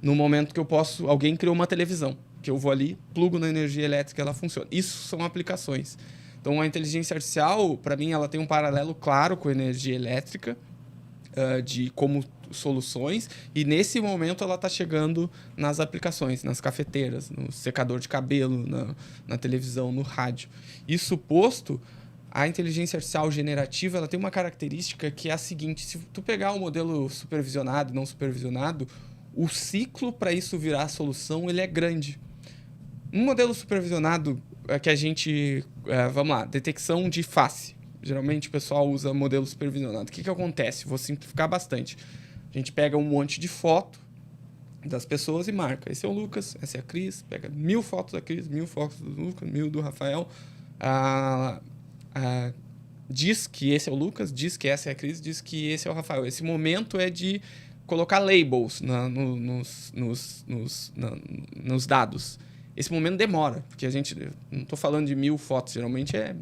No momento que alguém criou uma televisão, que eu vou ali, plugo na energia elétrica e ela funciona. Isso são aplicações. Então, a inteligência artificial, para mim, ela tem um paralelo claro com a energia elétrica, de como soluções, e nesse momento ela está chegando nas aplicações, nas cafeteiras, no secador de cabelo, na televisão, no rádio. Isso posto, a inteligência artificial generativa ela tem uma característica que é a seguinte: se tu pegar um modelo supervisionado e não supervisionado, o ciclo para isso virar a solução ele é grande. Um modelo supervisionado que a gente... vamos lá, detecção de face. Geralmente o pessoal usa modelo supervisionado. O que acontece? Vou simplificar bastante. A gente pega um monte de foto das pessoas e marca. Esse é o Lucas, essa é a Cris. Pega 1000 fotos da Cris, 1000 fotos do Lucas, 1000 do Rafael. Diz que esse é o Lucas, diz que essa é a Cris, diz que esse é o Rafael. Esse momento é de colocar labels nos dados. Esse momento demora, porque não estou falando de 1000 fotos, geralmente é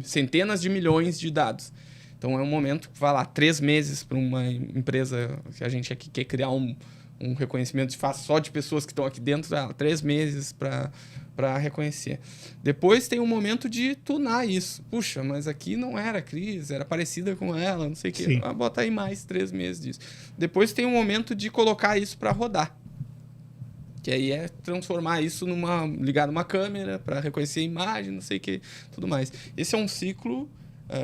centenas de milhões de dados. Então, é um momento que vai lá 3 meses para uma empresa que a gente aqui quer criar um reconhecimento de face só de pessoas que estão aqui dentro, 3 meses para reconhecer. Depois tem um momento de tunar isso. Puxa, mas aqui não era a Cris, era parecida com ela, não sei o quê. Bota aí mais 3 meses disso. Depois tem um momento de colocar isso para rodar. Que aí é transformar isso ligar numa câmera para reconhecer a imagem, não sei o que, tudo mais. Esse é um ciclo,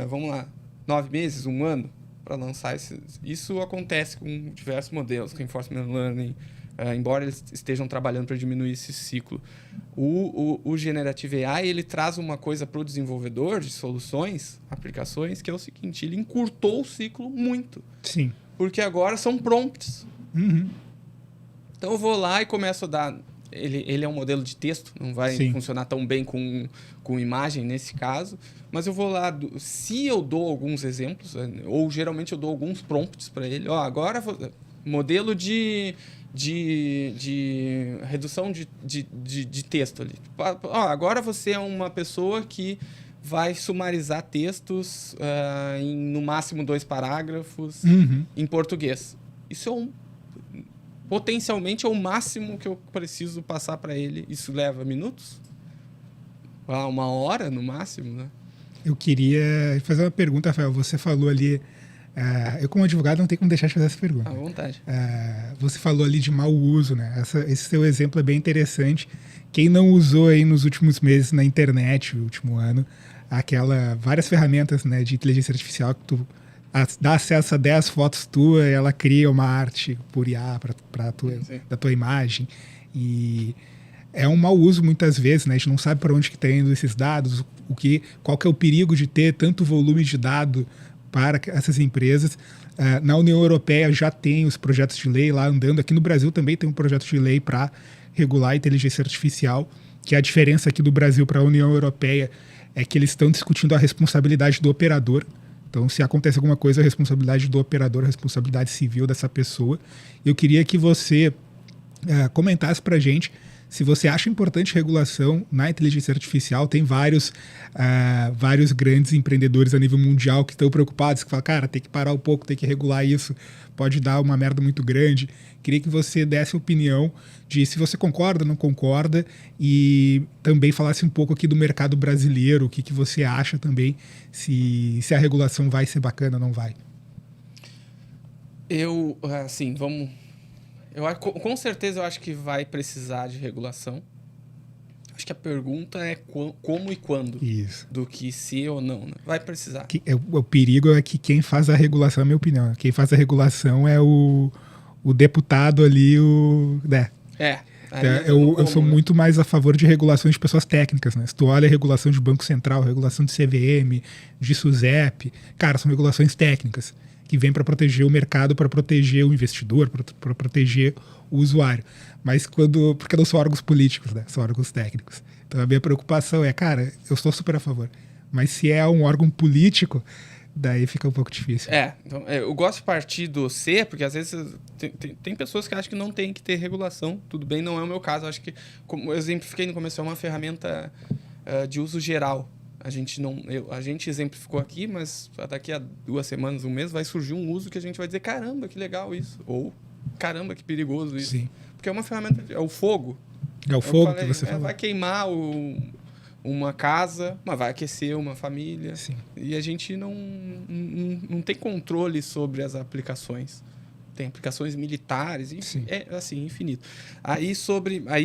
vamos lá, 9 meses, 1 ano, para lançar isso acontece com diversos modelos, Reinforcement Learning, embora eles estejam trabalhando para diminuir esse ciclo. O Generative AI, ele traz uma coisa para o desenvolvedor de soluções, aplicações, que é o seguinte: ele encurtou o ciclo muito. Sim. Porque agora são prompts. Então, eu vou lá e começo a dar... Ele é um modelo de texto, não vai funcionar tão bem com imagem nesse caso, mas eu vou lá... Se eu dou alguns exemplos, ou geralmente eu dou alguns prompts para ele, agora modelo de redução de texto ali. Agora você é uma pessoa que vai sumarizar textos em no máximo 2 parágrafos em português. Isso potencialmente é o máximo que eu preciso passar para ele. Isso leva minutos? 1 hora no máximo, né? Eu queria fazer uma pergunta, Rafael. Você falou ali... eu, como advogado, não tenho como deixar de fazer essa pergunta. À vontade. Você falou ali de mau uso, né? Esse seu exemplo é bem interessante. Quem não usou aí nos últimos meses na internet, no último ano, várias ferramentas, né, de inteligência artificial que tu dá acesso a 10 fotos tuas e ela cria uma arte por IA da tua imagem. E é um mau uso muitas vezes, né? A gente não sabe para onde que está indo esses dados, qual que é o perigo de ter tanto volume de dado para essas empresas. Na União Europeia já tem os projetos de lei lá andando. Aqui no Brasil também tem um projeto de lei para regular a inteligência artificial, que a diferença aqui do Brasil para a União Europeia é que eles estão discutindo a responsabilidade do operador. Então, se acontece alguma coisa, a responsabilidade do operador, a responsabilidade civil dessa pessoa. Eu queria que você comentasse para a gente se você acha importante regulação na inteligência artificial. Tem vários grandes empreendedores a nível mundial que estão preocupados, que falam, cara, tem que parar um pouco, tem que regular isso, pode dar uma merda muito grande. Queria que você desse a opinião de se você concorda, não concorda, e também falasse um pouco aqui do mercado brasileiro, o que você acha também, se a regulação vai ser bacana ou não vai. Com certeza eu acho que vai precisar de regulação. Acho que a pergunta é como e quando. Isso. Do que se ou não, né? Vai precisar. O perigo é que quem faz a regulação, é a minha opinião, quem faz a regulação é o deputado ali, eu sou muito mais a favor de regulações de pessoas técnicas, né? Se tu olha a regulação de Banco Central, regulação de CVM, de SUSEP, cara, são regulações técnicas que vêm para proteger o mercado, para proteger o investidor, para proteger o usuário. Mas porque não são órgãos políticos, né? São órgãos técnicos. Então a minha preocupação é, cara, eu estou super a favor. Mas se é um órgão político, daí fica um pouco difícil. Então, eu gosto de partir do C, porque às vezes tem pessoas que acham que não tem que ter regulação. Tudo bem, não é o meu caso. Acho que, como eu exemplifiquei no começo, é uma ferramenta de uso geral. A gente exemplificou aqui, mas daqui a 2 semanas, um mês, vai surgir um uso que a gente vai dizer, caramba, que legal isso. Ou, caramba, que perigoso isso. Sim. Porque é uma ferramenta, é o fogo. É o fogo que você falou. Vai queimar uma casa, mas vai aquecer uma família. Sim. E a gente não tem controle sobre as aplicações. Tem aplicações militares, enfim, é assim, infinito. Aí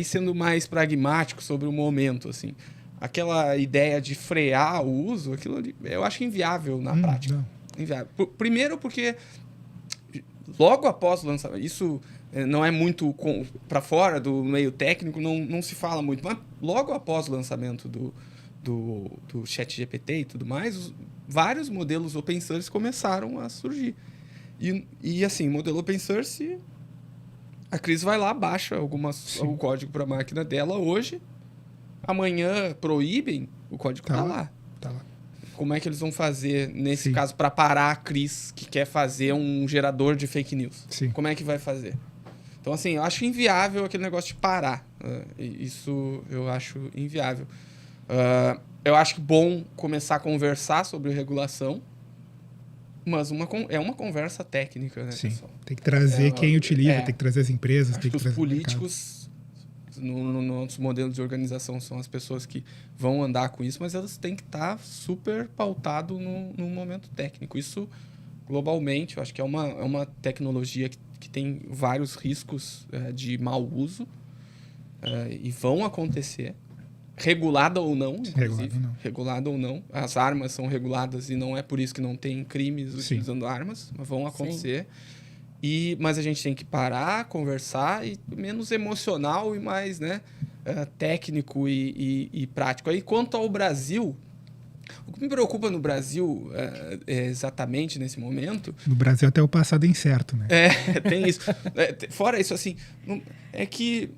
sendo mais pragmático sobre o momento, assim, aquela ideia de frear o uso, aquilo ali, eu acho inviável na prática. Não. Inviável. Primeiro porque logo após o lançamento, isso não é muito para fora do meio técnico, não se fala muito, mas logo após o lançamento do ChatGPT e tudo mais, vários modelos open source começaram a surgir. E assim, modelo open source, a Cris vai lá, baixa o código para a máquina dela hoje, amanhã proíbem, o código tá lá. Tá lá. Como é que eles vão fazer, nesse caso, para parar a Cris, que quer fazer um gerador de fake news? Sim. Como é que vai fazer? Então, assim, eu acho inviável aquele negócio de parar. Isso eu acho inviável. Eu acho bom começar a conversar sobre regulação, mas é uma conversa técnica, né, Sim. pessoal? Tem que trazer quem utiliza, tem que trazer as empresas, tem que trazer os políticos, no nosso modelo de organização, são as pessoas que vão andar com isso, mas elas têm que estar super pautado no momento técnico. Isso, globalmente, eu acho que é uma tecnologia que tem vários riscos de mau uso e vão acontecer. Regulada ou não, inclusive. Regulada ou não. As armas são reguladas e não é por isso que não tem crimes utilizando armas, mas vão acontecer. Mas a gente tem que parar, conversar, e menos emocional e mais técnico e prático. Aí, quanto ao Brasil, o que me preocupa no Brasil, exatamente nesse momento... No Brasil até o passado é incerto, né? Tem isso. Fora isso, assim, é que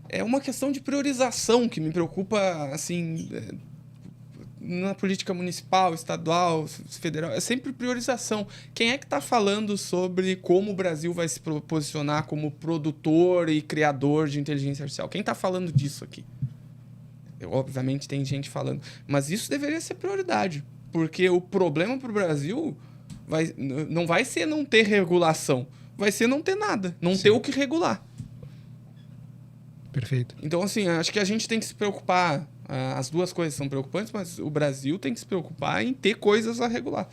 é uma questão de priorização que me preocupa, assim, na política municipal, estadual, federal. É sempre priorização. Quem é que está falando sobre como o Brasil vai se posicionar como produtor e criador de inteligência artificial? Quem está falando disso aqui? Obviamente tem gente falando. Mas isso deveria ser prioridade. Porque o problema para o Brasil não vai ser não ter regulação. Vai ser não ter nada. Não ter o que regular. Perfeito. Então, assim, acho que a gente tem que se preocupar. As duas coisas são preocupantes, mas o Brasil tem que se preocupar em ter coisas a regular.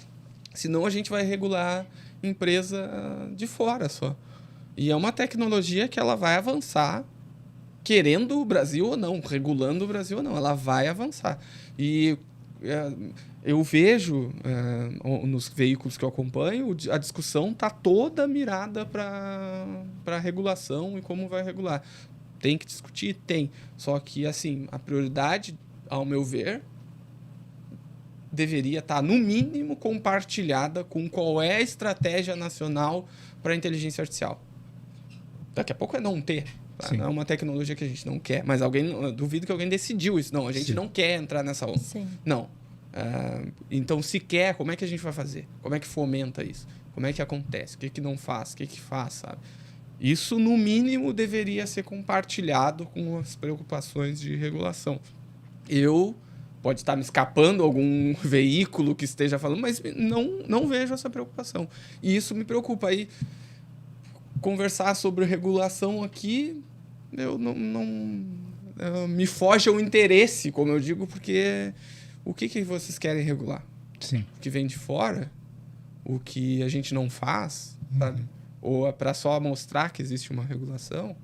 Senão a gente vai regular empresa de fora só. E é uma tecnologia que ela vai avançar, querendo o Brasil ou não, regulando o Brasil ou não. Ela vai avançar. E eu vejo, nos veículos que eu acompanho, a discussão está toda mirada para regulação e como vai regular. Tem que discutir? Tem. Só que, assim, a prioridade, ao meu ver, deveria estar, no mínimo, compartilhada com qual é a estratégia nacional para a inteligência artificial. Daqui a pouco é não ter. Tá? Não é uma tecnologia que a gente não quer. Mas duvido que alguém decidiu isso. Não, a gente não quer entrar nessa onda. Sim. Não. Então, se quer, como é que a gente vai fazer? Como é que fomenta isso? Como é que acontece? O que não faz? O que faz, sabe? Isso, no mínimo, deveria ser compartilhado com as preocupações de regulação. Pode estar me escapando algum veículo que esteja falando, mas não vejo essa preocupação. E isso me preocupa. Aí, conversar sobre regulação aqui, me foge ao interesse, como eu digo, porque o que vocês querem regular? Sim. O que vem de fora? O que a gente não faz, sabe? Ou é para só mostrar que existe uma regulação?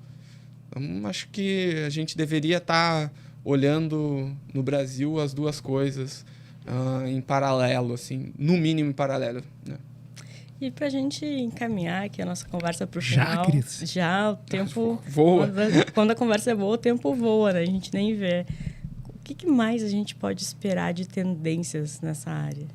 Então, acho que a gente deveria estar olhando no Brasil as duas coisas em paralelo, assim, no mínimo em paralelo, né? E para a gente encaminhar aqui a nossa conversa para o final... Cris? Já, o tempo... Voa. Quando a conversa é boa, o tempo voa, né? A gente nem vê. O que mais a gente pode esperar de tendências nessa área?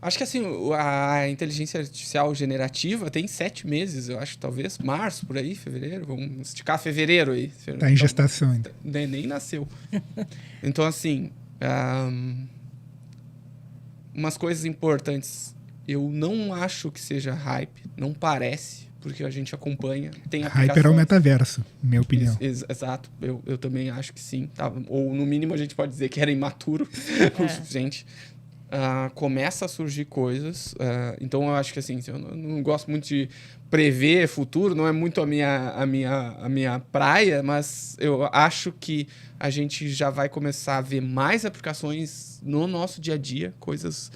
Acho que assim, a inteligência artificial generativa tem 7 meses, eu acho, talvez. Março, por aí, fevereiro. Vamos esticar fevereiro aí. Está em gestação ainda. Nem nasceu. Então, assim... umas coisas importantes. Eu não acho que seja hype. Não parece, porque a gente acompanha. Tem hype era o metaverso, minha opinião. Exato. Eu também acho que sim. Tá? Ou, no mínimo, a gente pode dizer que era imaturo o suficiente. Começa a surgir coisas. Então, eu acho que assim, eu não gosto muito de prever futuro, não é muito a minha praia, mas eu acho que a gente já vai começar a ver mais aplicações no nosso dia a dia, coisas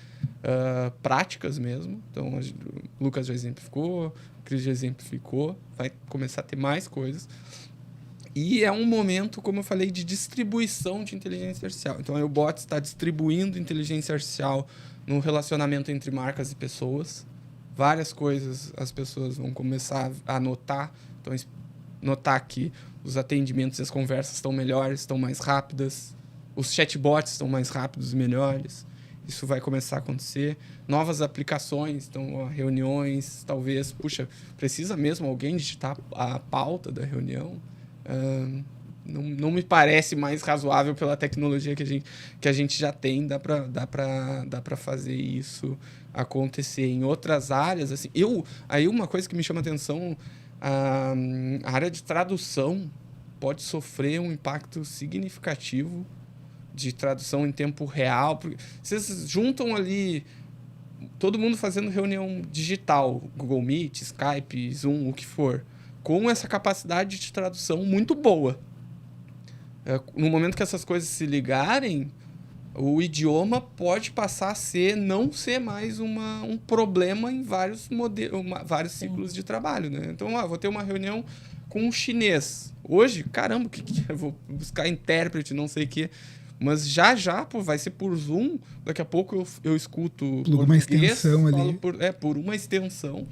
práticas mesmo. Então, o Lucas já exemplificou, o Cris já exemplificou, vai começar a ter mais coisas. E é um momento, como eu falei, de distribuição de inteligência artificial. Então, a Ubot está distribuindo inteligência artificial no relacionamento entre marcas e pessoas. Várias coisas as pessoas vão começar a notar. Então, notar que os atendimentos e as conversas estão melhores, estão mais rápidas. Os chatbots estão mais rápidos e melhores. Isso vai começar a acontecer. Novas aplicações, então, reuniões, talvez. Puxa, precisa mesmo alguém digitar a pauta da reunião? Não me parece mais razoável pela tecnologia que a gente já tem. Dá para fazer isso acontecer em outras áreas. Assim, aí uma coisa que me chama a atenção, a área de tradução pode sofrer um impacto significativo de tradução em tempo real. Vocês juntam ali todo mundo fazendo reunião digital, Google Meet, Skype, Zoom, o que for, com essa capacidade de tradução muito boa. No momento que essas coisas se ligarem, o idioma pode passar a não ser mais um problema em vários ciclos de trabalho, né? Então, vou ter uma reunião com um chinês. Hoje, caramba, eu vou buscar intérprete, não sei o quê. Mas já vai ser por Zoom. Daqui a pouco eu escuto por uma extensão ali. Por uma extensão.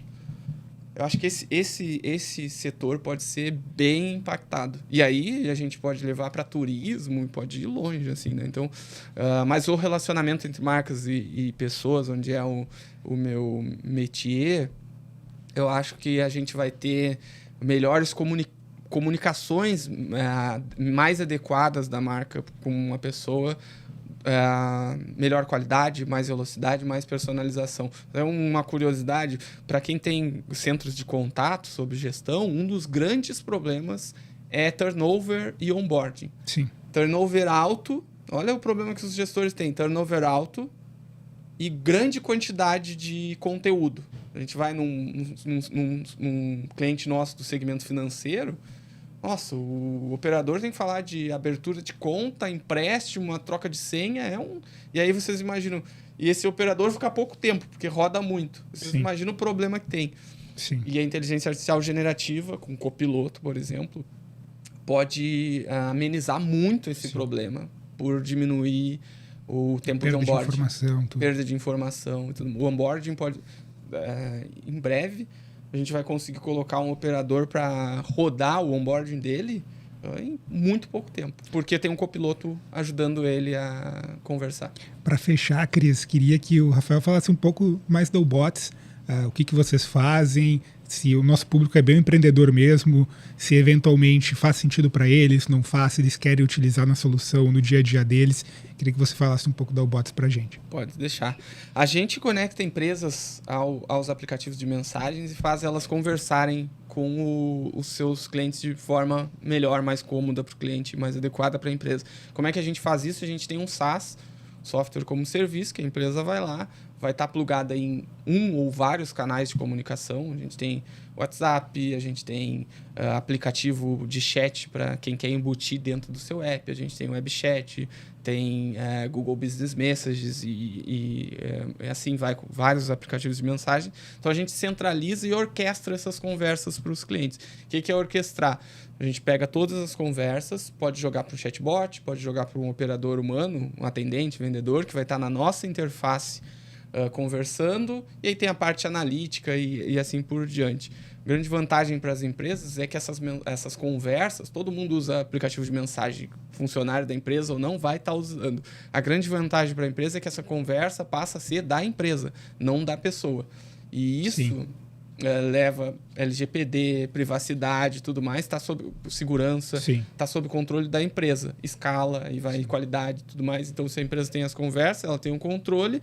Eu acho que esse setor pode ser bem impactado. E aí a gente pode levar para turismo e pode ir longe, assim, né? Então, mas o relacionamento entre marcas e pessoas, onde é o meu métier, eu acho que a gente vai ter melhores comunicações mais adequadas da marca com uma pessoa, melhor qualidade, mais velocidade, mais personalização. É uma curiosidade, para quem tem centros de contato sobre gestão, um dos grandes problemas é turnover e onboarding. Sim. Turnover alto, olha o problema que os gestores têm, turnover alto e grande quantidade de conteúdo. A gente vai num cliente nosso do segmento financeiro, nossa, o operador tem que falar de abertura de conta, empréstimo, uma troca de senha. E aí vocês imaginam... E esse operador fica pouco tempo, porque roda muito. Vocês imaginam o problema que tem. Sim. E a inteligência artificial generativa, com copiloto, por exemplo, pode amenizar muito esse problema por diminuir o tempo de onboarding. Perda de informação. O onboarding pode... em breve... a gente vai conseguir colocar um operador para rodar o onboarding dele em muito pouco tempo, porque tem um copiloto ajudando ele a conversar. Para fechar, Cris, queria que o Rafael falasse um pouco mais da Ubot, o que vocês fazem, se o nosso público é bem empreendedor mesmo, se eventualmente faz sentido para eles, não faz, se eles querem utilizar na solução, no dia a dia deles. Queria que você falasse um pouco da Ubots para a gente. Pode deixar. A gente conecta empresas aos aplicativos de mensagens e faz elas conversarem com os seus clientes de forma melhor, mais cômoda para o cliente, mais adequada para a empresa. Como é que a gente faz isso? A gente tem um SaaS, software como serviço, que a empresa vai lá, vai estar plugada em um ou vários canais de comunicação. A gente tem WhatsApp, a gente tem aplicativo de chat para quem quer embutir dentro do seu app, a gente tem web chat, tem Google Business Messages e assim vai, com vários aplicativos de mensagem. Então, a gente centraliza e orquestra essas conversas para os clientes. O que é orquestrar? A gente pega todas as conversas, pode jogar para um chatbot, pode jogar para um operador humano, um atendente, vendedor, que vai estar na nossa interface conversando, e aí tem a parte analítica e assim por diante. Grande vantagem para as empresas é que essas conversas, todo mundo usa aplicativo de mensagem, funcionário da empresa ou não vai estar usando. A grande vantagem para a empresa é que essa conversa passa a ser da empresa, não da pessoa. E isso leva LGPD, privacidade e tudo mais, está sob segurança, está sob controle da empresa. Escala, e vai qualidade e tudo mais. Então, se a empresa tem as conversas, ela tem um controle.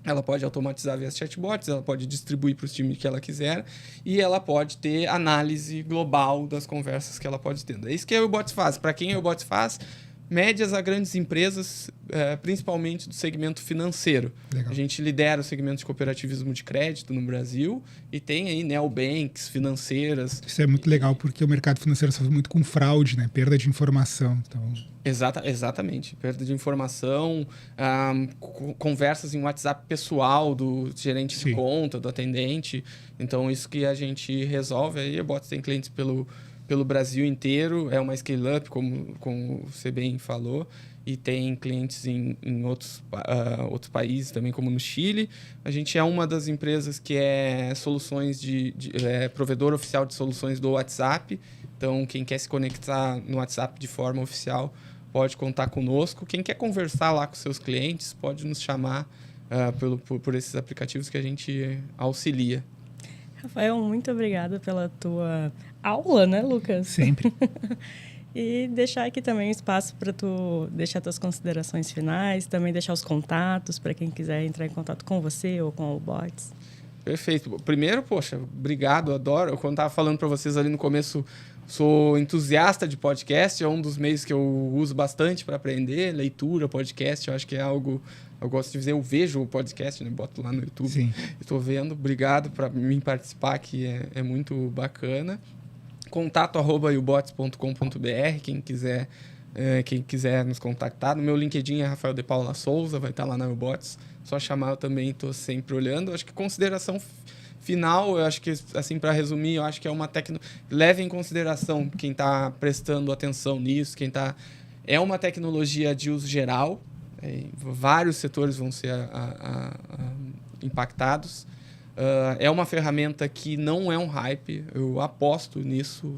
Ela pode automatizar via chatbots, ela pode distribuir para os times que ela quiser e ela pode ter análise global das conversas que ela pode ter. É isso que a Ubots faz. Para quem a Ubots faz? Médias a grandes empresas, principalmente do segmento financeiro. Legal. A gente lidera o segmento de cooperativismo de crédito no Brasil e tem aí neobanks, financeiras. Isso é muito legal porque o mercado financeiro sofre muito com fraude, né? Perda de informação. Então... Exatamente. Perda de informação, conversas em WhatsApp pessoal do gerente de conta, do atendente. Então, isso que a gente resolve. Aí a Ubots tem clientes pelo Brasil inteiro, é uma scale-up, como você bem falou, e tem clientes em outros países também, como no Chile. A gente é uma das empresas que é soluções provedor oficial de soluções do WhatsApp. Então, quem quer se conectar no WhatsApp de forma oficial pode contar conosco. Quem quer conversar lá com seus clientes pode nos chamar por esses aplicativos que a gente auxilia. Rafael, muito obrigada pela tua aula, né, Lucas? Sempre. E deixar aqui também espaço para tu deixar tuas considerações finais, também deixar os contatos para quem quiser entrar em contato com você ou com a Ubots. Perfeito. Primeiro, poxa, obrigado, adoro. Quando estava falando para vocês ali no começo, sou entusiasta de podcast, é um dos meios que eu uso bastante para aprender, leitura, podcast, eu acho que é algo... Eu gosto de dizer, eu vejo o podcast, né? Boto lá no YouTube. Estou vendo. Obrigado por mim participar, que é muito bacana. contato@ubots.com.br, quem quiser nos contactar. No meu LinkedIn é Rafael de Paula Souza, vai estar lá na Ubots. Só chamar, eu também estou sempre olhando. Acho que consideração final, eu acho que, assim, para resumir, eu acho que é uma leve em consideração quem está prestando atenção nisso, é uma tecnologia de uso geral. Vários setores vão ser impactados. É uma ferramenta que não é um hype, eu aposto nisso.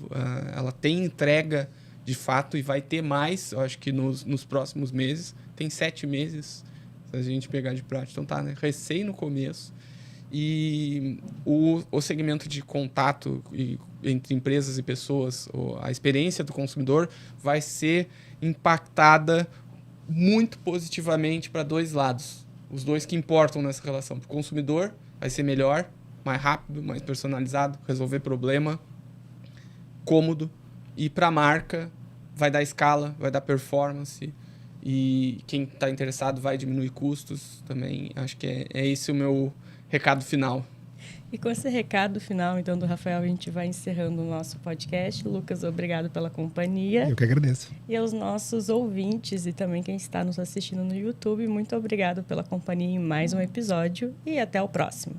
Ela tem entrega de fato e vai ter mais, eu acho que nos próximos meses. Tem 7 meses, se a gente pegar de prática. Então tá, né? Recém no começo. E o segmento de contato entre empresas e pessoas, a experiência do consumidor vai ser impactada muito positivamente para 2 lados. Os 2 que importam nessa relação. Para o consumidor, vai ser melhor, mais rápido, mais personalizado, resolver problema, cômodo. E para a marca, vai dar escala, vai dar performance. E quem está interessado vai diminuir custos também. Acho que é esse o meu recado final. E com esse recado final, então, do Rafael, a gente vai encerrando o nosso podcast. Lucas, obrigado pela companhia. Eu que agradeço. E aos nossos ouvintes e também quem está nos assistindo no YouTube, muito obrigado pela companhia em mais um episódio e até o próximo.